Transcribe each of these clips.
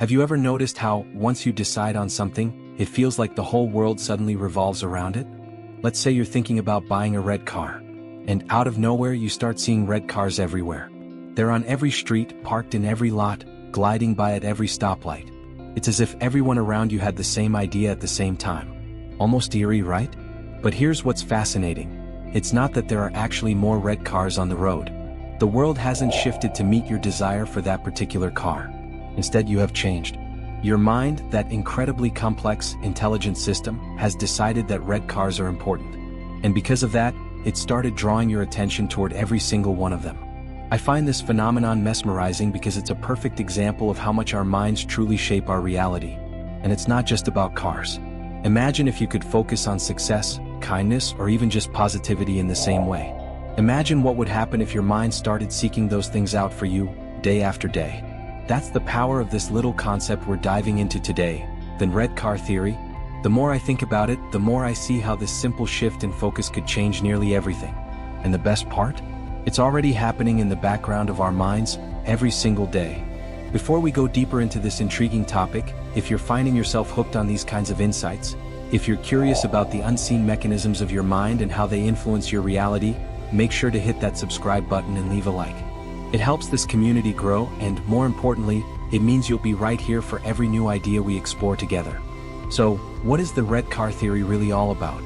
Have you ever noticed how, once you decide on something, it feels like the whole world suddenly revolves around it? Let's say you're thinking about buying a red car. And out of nowhere you start seeing red cars everywhere. They're on every street, parked in every lot, gliding by at every stoplight. It's as if everyone around you had the same idea at the same time. Almost eerie, right? But here's what's fascinating. It's not that there are actually more red cars on the road. The world hasn't shifted to meet your desire for that particular car. Instead, you have changed. Your mind, that incredibly complex, intelligent system, has decided that red cars are important. And because of that, it started drawing your attention toward every single one of them. I find this phenomenon mesmerizing because it's a perfect example of how much our minds truly shape our reality. And it's not just about cars. Imagine if you could focus on success, kindness, or even just positivity in the same way. Imagine what would happen if your mind started seeking those things out for you, day after day. That's the power of this little concept we're diving into today, the red car theory. The more I think about it, the more I see how this simple shift in focus could change nearly everything. And the best part? It's already happening in the background of our minds, every single day. Before we go deeper into this intriguing topic, if you're finding yourself hooked on these kinds of insights, if you're curious about the unseen mechanisms of your mind and how they influence your reality, make sure to hit that subscribe button and leave a like. It helps this community grow, and more importantly, it means you'll be right here for every new idea we explore together. So, what is the red car theory really all about?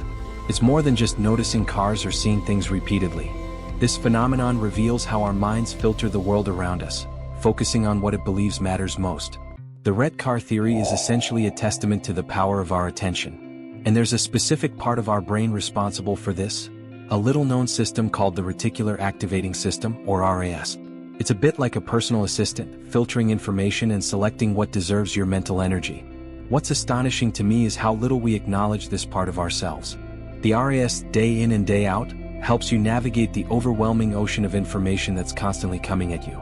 It's more than just noticing cars or seeing things repeatedly. This phenomenon reveals how our minds filter the world around us, focusing on what it believes matters most. The red car theory is essentially a testament to the power of our attention. And there's a specific part of our brain responsible for this, a little-known system called the Reticular Activating System, or RAS. It's a bit like a personal assistant, filtering information and selecting what deserves your mental energy. What's astonishing to me is how little we acknowledge this part of ourselves. The RAS, day in and day out, helps you navigate the overwhelming ocean of information that's constantly coming at you.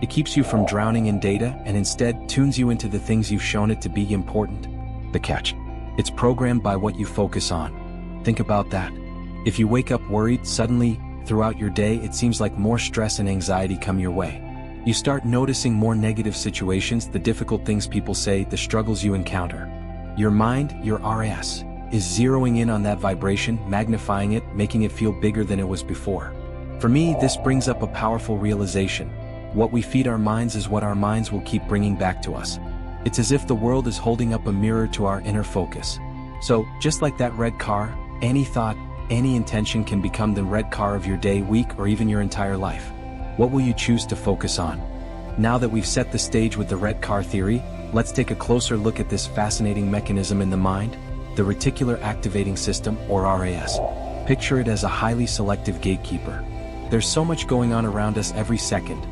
It keeps you from drowning in data and instead tunes you into the things you've shown it to be important. The catch: it's programmed by what you focus on. Think about that. If you wake up worried, suddenly, throughout your day, it seems like more stress and anxiety come your way. You start noticing more negative situations, the difficult things people say, the struggles you encounter. Your mind, your RAS, is zeroing in on that vibration, magnifying it, making it feel bigger than it was before. For me, this brings up a powerful realization. What we feed our minds is what our minds will keep bringing back to us. It's as if the world is holding up a mirror to our inner focus. So, just like that red car, any thought, any intention can become the red car of your day, week, or even your entire life. What will you choose to focus on? Now that we've set the stage with the red car theory, let's take a closer look at this fascinating mechanism in the mind, the Reticular Activating System, or RAS. Picture it as a highly selective gatekeeper. There's so much going on around us every second.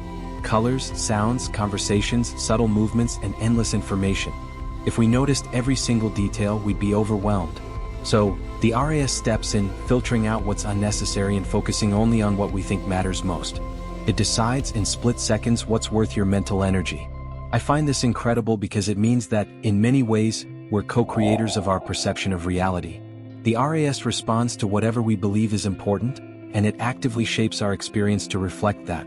Colors, sounds, conversations, subtle movements, and endless information. If we noticed every single detail, we'd be overwhelmed. So, the RAS steps in, filtering out what's unnecessary and focusing only on what we think matters most. It decides in split seconds what's worth your mental energy. I find this incredible because it means that, in many ways, we're co-creators of our perception of reality. The RAS responds to whatever we believe is important, and it actively shapes our experience to reflect that.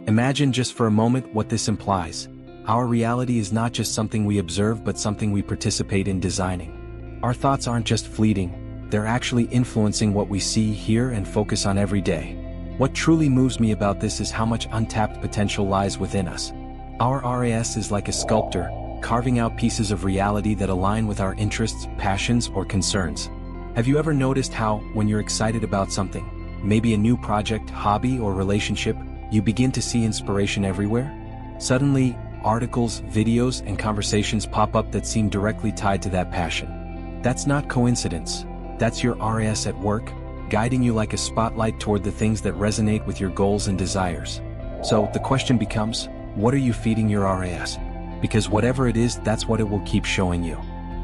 Imagine just for a moment what this implies. Our reality is not just something we observe but something we participate in designing. Our thoughts aren't just fleeting, they're actually influencing what we see, hear, and focus on every day. What truly moves me about this is how much untapped potential lies within us. Our RAS is like a sculptor, carving out pieces of reality that align with our interests, passions, or concerns. Have you ever noticed how, when you're excited about something, maybe a new project, hobby, or relationship, you begin to see inspiration everywhere? Suddenly, articles, videos, and conversations pop up that seem directly tied to that passion. That's not coincidence. That's your RAS at work, guiding you like a spotlight toward the things that resonate with your goals and desires. So, the question becomes, what are you feeding your RAS? Because whatever it is, that's what it will keep showing you.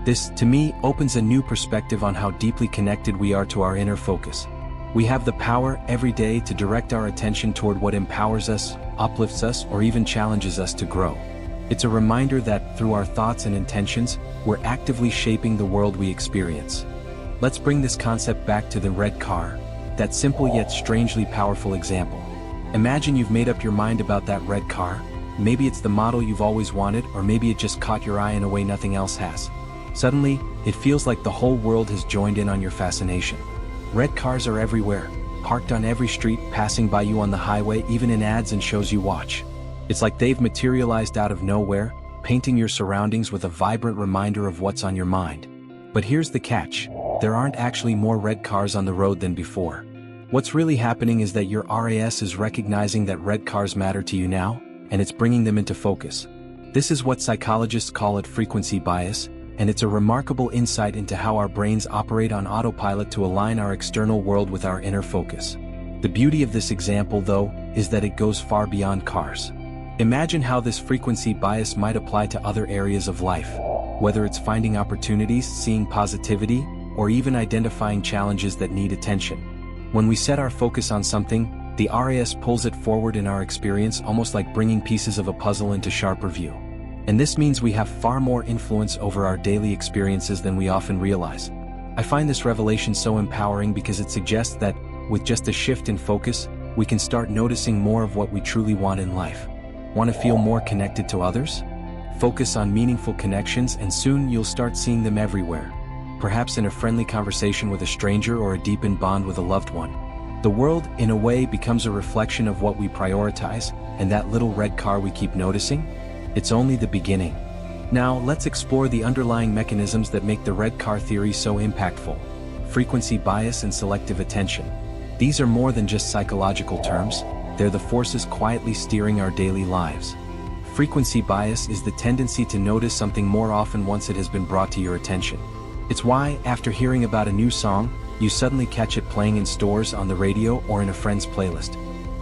This, to me, opens a new perspective on how deeply connected we are to our inner focus. We have the power every day to direct our attention toward what empowers us, uplifts us, or even challenges us to grow. It's a reminder that, through our thoughts and intentions, we're actively shaping the world we experience. Let's bring this concept back to the red car, that simple yet strangely powerful example. Imagine you've made up your mind about that red car. Maybe it's the model you've always wanted, or maybe it just caught your eye in a way nothing else has. Suddenly, it feels like the whole world has joined in on your fascination. Red cars are everywhere, parked on every street, passing by you on the highway, even in ads and shows you watch. It's like they've materialized out of nowhere, painting your surroundings with a vibrant reminder of what's on your mind. But here's the catch: there aren't actually more red cars on the road than before. What's really happening is that your RAS is recognizing that red cars matter to you now, and it's bringing them into focus. This is what psychologists call it frequency bias, and it's a remarkable insight into how our brains operate on autopilot to align our external world with our inner focus. The beauty of this example, though, is that it goes far beyond cars. Imagine how this frequency bias might apply to other areas of life, whether it's finding opportunities, seeing positivity, or even identifying challenges that need attention. When we set our focus on something, the RAS pulls it forward in our experience, almost like bringing pieces of a puzzle into sharper view. And this means we have far more influence over our daily experiences than we often realize. I find this revelation so empowering because it suggests that, with just a shift in focus, we can start noticing more of what we truly want in life. Want to feel more connected to others? Focus on meaningful connections, and soon you'll start seeing them everywhere. Perhaps in a friendly conversation with a stranger or a deepened bond with a loved one. The world, in a way, becomes a reflection of what we prioritize, and that little red car we keep noticing? It's only the beginning. Now, let's explore the underlying mechanisms that make the red car theory so impactful. Frequency bias and selective attention. These are more than just psychological terms, they're the forces quietly steering our daily lives. Frequency bias is the tendency to notice something more often once it has been brought to your attention. It's why, after hearing about a new song, you suddenly catch it playing in stores, on the radio, or in a friend's playlist.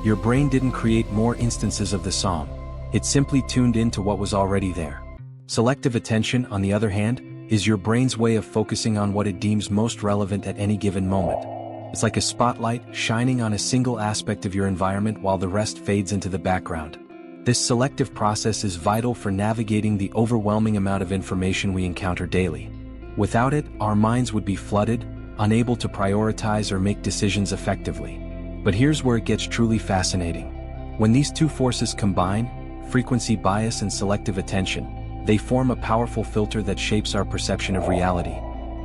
Your brain didn't create more instances of the song. It simply tuned into what was already there. Selective attention, on the other hand, is your brain's way of focusing on what it deems most relevant at any given moment. It's like a spotlight shining on a single aspect of your environment while the rest fades into the background. This selective process is vital for navigating the overwhelming amount of information we encounter daily. Without it, our minds would be flooded, unable to prioritize or make decisions effectively. But here's where it gets truly fascinating. When these two forces combine, frequency bias and selective attention, they form a powerful filter that shapes our perception of reality.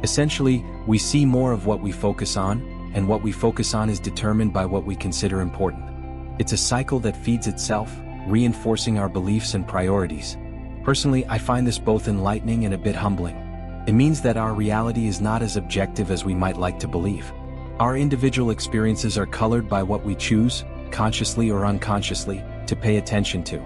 Essentially, we see more of what we focus on, and what we focus on is determined by what we consider important. It's a cycle that feeds itself, reinforcing our beliefs and priorities. Personally, I find this both enlightening and a bit humbling. It means that our reality is not as objective as we might like to believe. Our individual experiences are colored by what we choose, consciously or unconsciously, to pay attention to.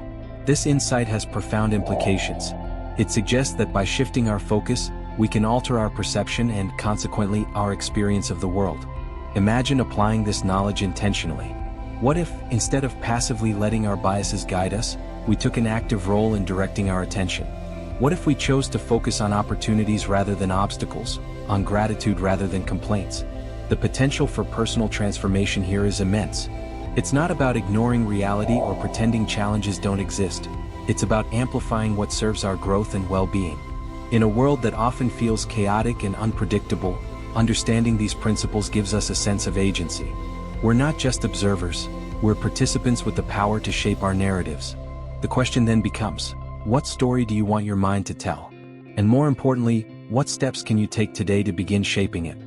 This insight has profound implications. It suggests that by shifting our focus, we can alter our perception and, consequently, our experience of the world. Imagine applying this knowledge intentionally. What if, instead of passively letting our biases guide us, we took an active role in directing our attention? What if we chose to focus on opportunities rather than obstacles, on gratitude rather than complaints? The potential for personal transformation here is immense. It's not about ignoring reality or pretending challenges don't exist. It's about amplifying what serves our growth and well-being. In a world that often feels chaotic and unpredictable, understanding these principles gives us a sense of agency. We're not just observers, we're participants with the power to shape our narratives. The question then becomes, what story do you want your mind to tell? And more importantly, what steps can you take today to begin shaping it?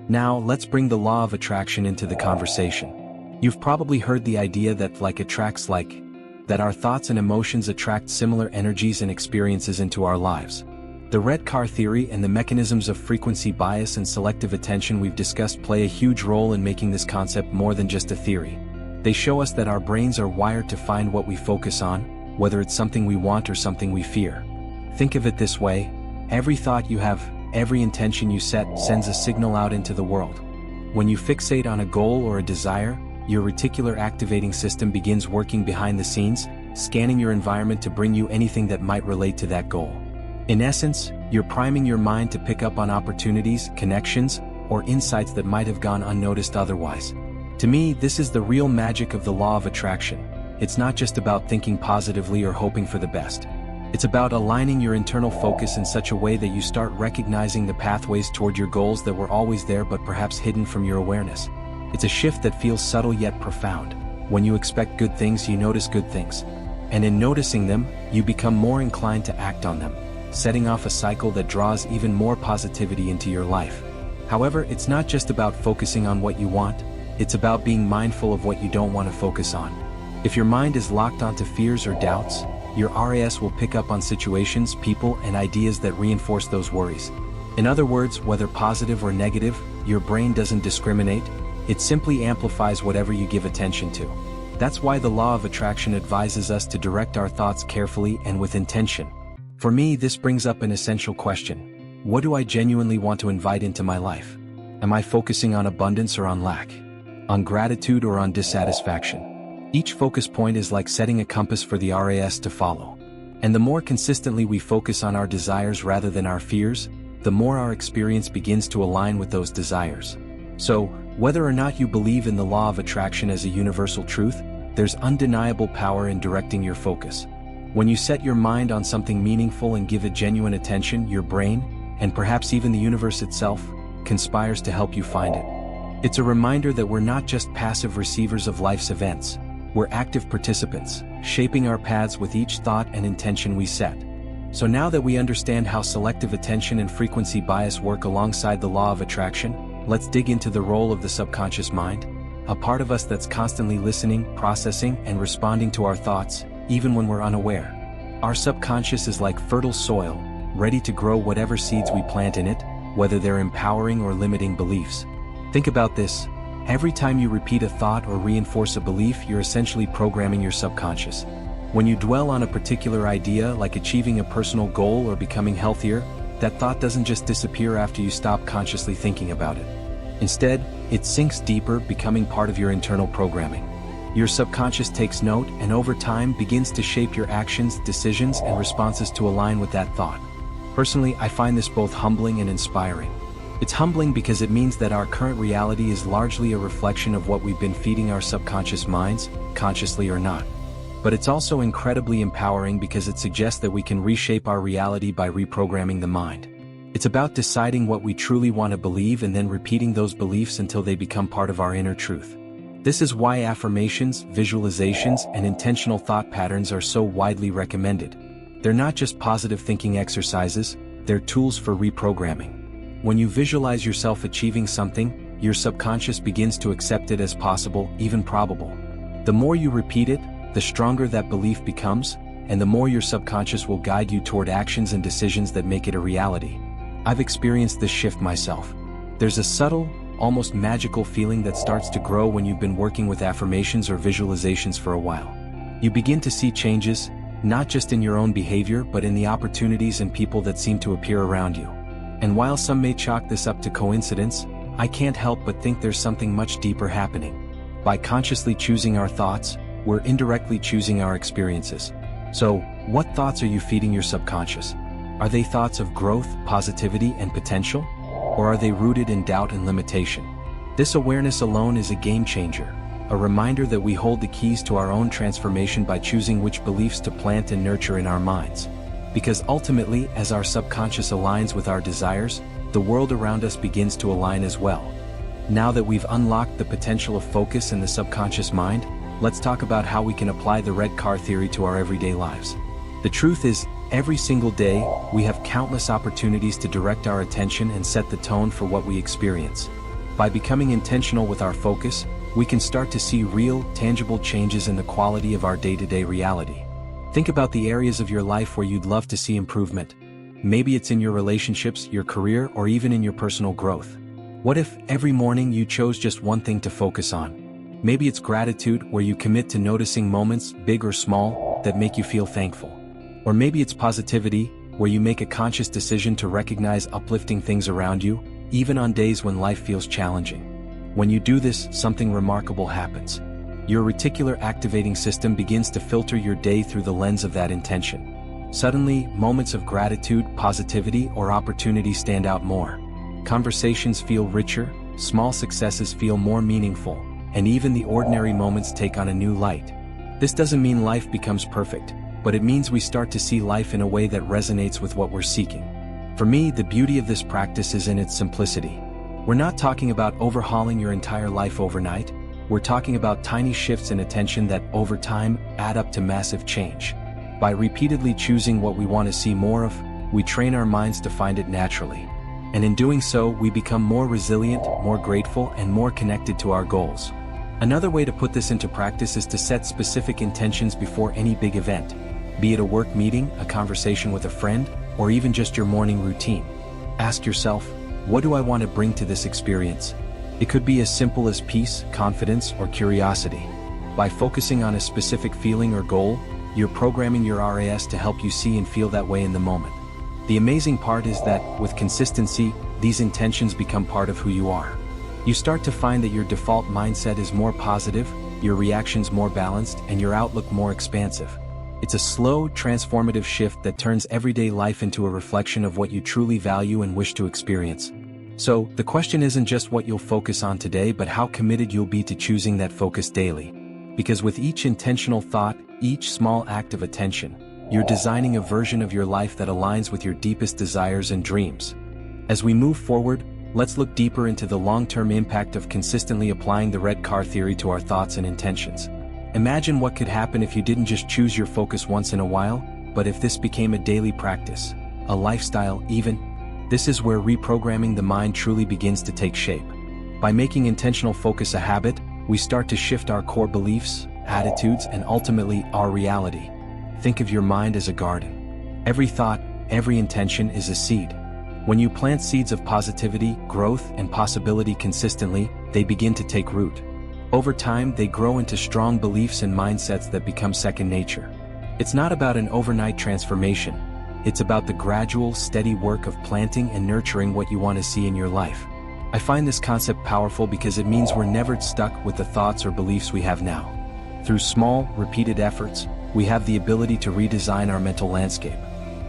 Now, let's bring the law of attraction into the conversation. You've probably heard the idea that like attracts like, that our thoughts and emotions attract similar energies and experiences into our lives. The red car theory and the mechanisms of frequency bias and selective attention we've discussed play a huge role in making this concept more than just a theory. They show us that our brains are wired to find what we focus on, whether it's something we want or something we fear. Think of it this way: every thought you have, every intention you set sends a signal out into the world. When you fixate on a goal or a desire, your reticular activating system begins working behind the scenes, scanning your environment to bring you anything that might relate to that goal. In essence, you're priming your mind to pick up on opportunities, connections, or insights that might have gone unnoticed otherwise. To me, this is the real magic of the law of attraction. It's not just about thinking positively or hoping for the best. It's about aligning your internal focus in such a way that you start recognizing the pathways toward your goals that were always there but perhaps hidden from your awareness. It's a shift that feels subtle yet profound. When you expect good things, you notice good things. And in noticing them, you become more inclined to act on them, setting off a cycle that draws even more positivity into your life. However, it's not just about focusing on what you want, it's about being mindful of what you don't want to focus on. If your mind is locked onto fears or doubts, your RAS will pick up on situations, people, and ideas that reinforce those worries. In other words, whether positive or negative, your brain doesn't discriminate, it simply amplifies whatever you give attention to. That's why the law of attraction advises us to direct our thoughts carefully and with intention. For me, this brings up an essential question. What do I genuinely want to invite into my life? Am I focusing on abundance or on lack? On gratitude or on dissatisfaction? Each focus point is like setting a compass for the RAS to follow. And the more consistently we focus on our desires rather than our fears, the more our experience begins to align with those desires. So, whether or not you believe in the law of attraction as a universal truth, there's undeniable power in directing your focus. When you set your mind on something meaningful and give it genuine attention, your brain, and perhaps even the universe itself, conspires to help you find it. It's a reminder that we're not just passive receivers of life's events, we're active participants, shaping our paths with each thought and intention we set. So now that we understand how selective attention and frequency bias work alongside the law of attraction, let's dig into the role of the subconscious mind, a part of us that's constantly listening, processing, and responding to our thoughts, even when we're unaware. Our subconscious is like fertile soil, ready to grow whatever seeds we plant in it, whether they're empowering or limiting beliefs. Think about this. Every time you repeat a thought or reinforce a belief, you're essentially programming your subconscious. When you dwell on a particular idea, like achieving a personal goal or becoming healthier, that thought doesn't just disappear after you stop consciously thinking about it. Instead, it sinks deeper, becoming part of your internal programming. Your subconscious takes note and over time begins to shape your actions, decisions, and responses to align with that thought. Personally, I find this both humbling and inspiring. It's humbling because it means that our current reality is largely a reflection of what we've been feeding our subconscious minds, consciously or not. But it's also incredibly empowering because it suggests that we can reshape our reality by reprogramming the mind. It's about deciding what we truly want to believe and then repeating those beliefs until they become part of our inner truth. This is why affirmations, visualizations, and intentional thought patterns are so widely recommended. They're not just positive thinking exercises, they're tools for reprogramming. When you visualize yourself achieving something, your subconscious begins to accept it as possible, even probable. The more you repeat it, the stronger that belief becomes, and the more your subconscious will guide you toward actions and decisions that make it a reality. I've experienced this shift myself. There's a subtle, almost magical feeling that starts to grow when you've been working with affirmations or visualizations for a while. You begin to see changes, not just in your own behavior but in the opportunities and people that seem to appear around you. And while some may chalk this up to coincidence, I can't help but think there's something much deeper happening. By consciously choosing our thoughts, we're indirectly choosing our experiences. So, what thoughts are you feeding your subconscious? Are they thoughts of growth, positivity, and potential? Or are they rooted in doubt and limitation? This awareness alone is a game changer, a reminder that we hold the keys to our own transformation by choosing which beliefs to plant and nurture in our minds. Because ultimately, as our subconscious aligns with our desires, the world around us begins to align as well. Now that we've unlocked the potential of focus in the subconscious mind, let's talk about how we can apply the red car theory to our everyday lives. The truth is, every single day, we have countless opportunities to direct our attention and set the tone for what we experience. By becoming intentional with our focus, we can start to see real, tangible changes in the quality of our day-to-day reality. Think about the areas of your life where you'd love to see improvement. Maybe it's in your relationships, your career, or even in your personal growth. What if every morning you chose just one thing to focus on? Maybe it's gratitude, where you commit to noticing moments, big or small, that make you feel thankful. Or maybe it's positivity, where you make a conscious decision to recognize uplifting things around you, even on days when life feels challenging. When you do this, something remarkable happens. Your reticular activating system begins to filter your day through the lens of that intention. Suddenly, moments of gratitude, positivity, or opportunity stand out more. Conversations feel richer, small successes feel more meaningful, and even the ordinary moments take on a new light. This doesn't mean life becomes perfect, but it means we start to see life in a way that resonates with what we're seeking. For me, the beauty of this practice is in its simplicity. We're not talking about overhauling your entire life overnight. We're talking about tiny shifts in attention that, over time, add up to massive change. By repeatedly choosing what we want to see more of, we train our minds to find it naturally. And in doing so, we become more resilient, more grateful, and more connected to our goals. Another way to put this into practice is to set specific intentions before any big event. Be it a work meeting, a conversation with a friend, or even just your morning routine. Ask yourself, what do I want to bring to this experience? It could be as simple as peace, confidence, or curiosity. By focusing on a specific feeling or goal, you're programming your RAS to help you see and feel that way in the moment. The amazing part is that, with consistency, these intentions become part of who you are. You start to find that your default mindset is more positive, your reactions more balanced, and your outlook more expansive. It's a slow, transformative shift that turns everyday life into a reflection of what you truly value and wish to experience. So, the question isn't just what you'll focus on today, but how committed you'll be to choosing that focus daily. Because with each intentional thought, each small act of attention, you're designing a version of your life that aligns with your deepest desires and dreams. As we move forward, let's look deeper into the long-term impact of consistently applying the red car theory to our thoughts and intentions. Imagine what could happen if you didn't just choose your focus once in a while, but if this became a daily practice, a lifestyle even. This is where reprogramming the mind truly begins to take shape. By making intentional focus a habit, we start to shift our core beliefs, attitudes, and ultimately, our reality. Think of your mind as a garden. Every thought, every intention is a seed. When you plant seeds of positivity, growth, and possibility consistently, they begin to take root. Over time, they grow into strong beliefs and mindsets that become second nature. It's not about an overnight transformation. It's about the gradual, steady work of planting and nurturing what you want to see in your life. I find this concept powerful because it means we're never stuck with the thoughts or beliefs we have now. Through small, repeated efforts, we have the ability to redesign our mental landscape.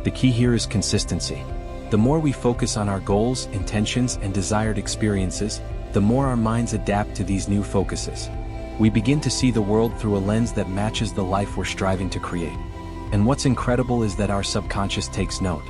The key here is consistency. The more we focus on our goals, intentions, and desired experiences, the more our minds adapt to these new focuses. We begin to see the world through a lens that matches the life we're striving to create. And what's incredible is that our subconscious takes note.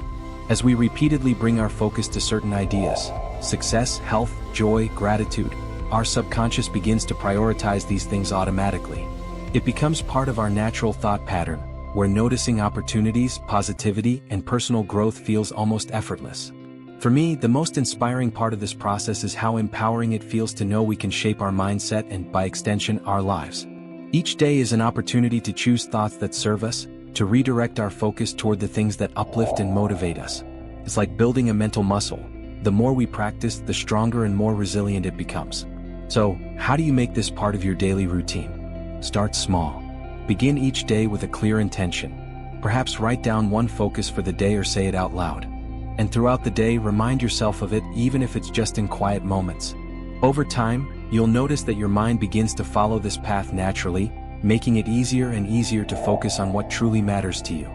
As we repeatedly bring our focus to certain ideas, success, health, joy, gratitude, our subconscious begins to prioritize these things automatically. It becomes part of our natural thought pattern, where noticing opportunities, positivity, and personal growth feels almost effortless. For me, the most inspiring part of this process is how empowering it feels to know we can shape our mindset and, by extension, our lives. Each day is an opportunity to choose thoughts that serve us, to redirect our focus toward the things that uplift and motivate us. It's like building a mental muscle. The more we practice, the stronger and more resilient it becomes. So, how do you make this part of your daily routine? Start small. Begin each day with a clear intention. Perhaps write down one focus for the day or say it out loud. And throughout the day, remind yourself of it, even if it's just in quiet moments. Over time, you'll notice that your mind begins to follow this path naturally, making it easier and easier to focus on what truly matters to you.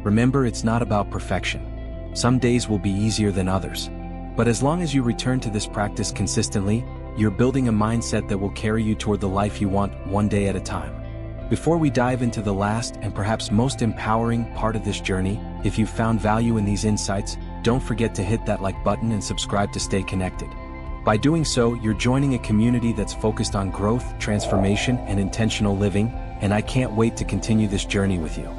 Remember, it's not about perfection. Some days will be easier than others. But as long as you return to this practice consistently, you're building a mindset that will carry you toward the life you want, one day at a time. Before we dive into the last and perhaps most empowering part of this journey, if you've found value in these insights, don't forget to hit that like button and subscribe to stay connected. By doing so, you're joining a community that's focused on growth, transformation, and intentional living, and I can't wait to continue this journey with you.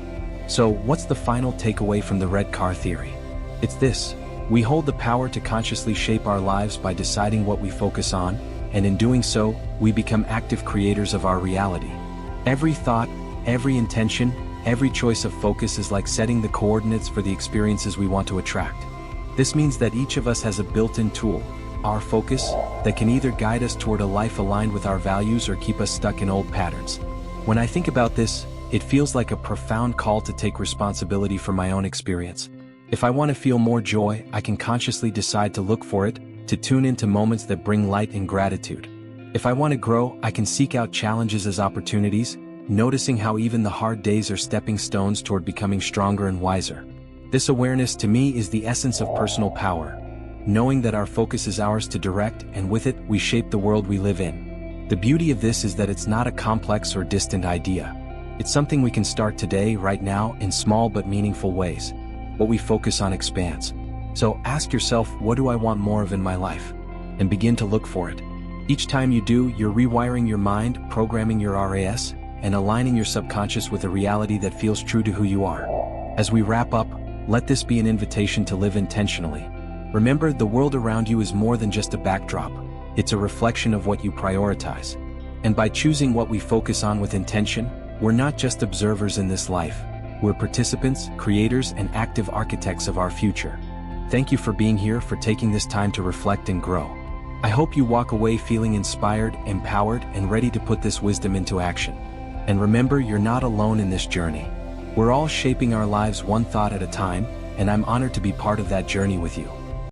So, what's the final takeaway from the red car theory? It's this: we hold the power to consciously shape our lives by deciding what we focus on, and in doing so, we become active creators of our reality. Every thought, every intention, every choice of focus is like setting the coordinates for the experiences we want to attract. This means that each of us has a built-in tool, our focus, that can either guide us toward a life aligned with our values or keep us stuck in old patterns. When I think about this, it feels like a profound call to take responsibility for my own experience. If I want to feel more joy, I can consciously decide to look for it, to tune into moments that bring light and gratitude. If I want to grow, I can seek out challenges as opportunities, noticing how even the hard days are stepping stones toward becoming stronger and wiser. This awareness, to me, is the essence of personal power. Knowing that our focus is ours to direct, and with it, we shape the world we live in. The beauty of this is that it's not a complex or distant idea. It's something we can start today, right now, in small but meaningful ways. What we focus on expands. So ask yourself, what do I want more of in my life? And begin to look for it. Each time you do, you're rewiring your mind, programming your RAS, and aligning your subconscious with a reality that feels true to who you are. As we wrap up, let this be an invitation to live intentionally. Remember, the world around you is more than just a backdrop. It's a reflection of what you prioritize. And by choosing what we focus on with intention, we're not just observers in this life. We're participants, creators, and active architects of our future. Thank you for being here, for taking this time to reflect and grow. I hope you walk away feeling inspired, empowered, and ready to put this wisdom into action. And remember, you're not alone in this journey. We're all shaping our lives one thought at a time, and I'm honored to be part of that journey with you.